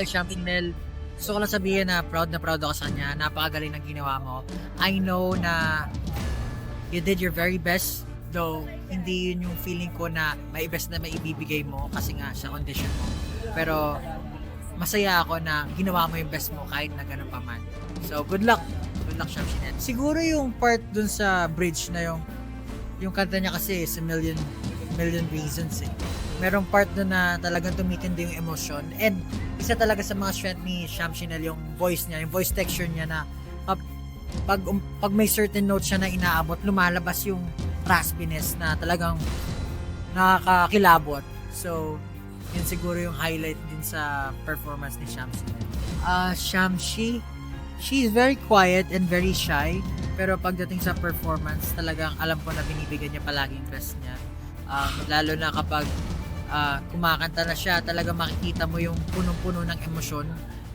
Dahil Shamsinel, gusto ko lang sabihin na proud ako sa kanya. Napakagaling ng ginawa mo. I know na you did your very best, though hindi yun yung feeling ko na may best na maibibigay mo kasi nga sa condition mo. Pero masaya ako na ginawa mo yung best mo kahit na ganun pa man. So good luck. Good luck, Shamsinel. Siguro yung part dun sa bridge na yung kanta niya kasi is a million reasons eh. Merong part doon na talagang tumitindi yung emotion, and isa talaga sa mga strength ni Shamsinel yung voice niya, yung voice texture niya na pag may certain notes siya na inaabot, lumalabas yung raspiness na talagang nakakakilabot. So yun siguro yung highlight din sa performance ni Shamsinel. She's very quiet and very shy, pero pagdating sa performance talagang alam ko na binibigyan niya palaging best niya. Lalo na kapag kumakanta na siya, talaga makikita mo yung punong-puno ng emosyon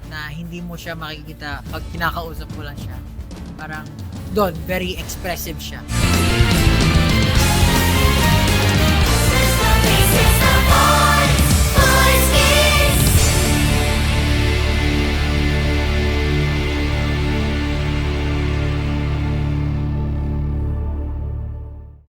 na hindi mo siya makikita pag kinakausap mo lang siya. Parang doon, very expressive siya.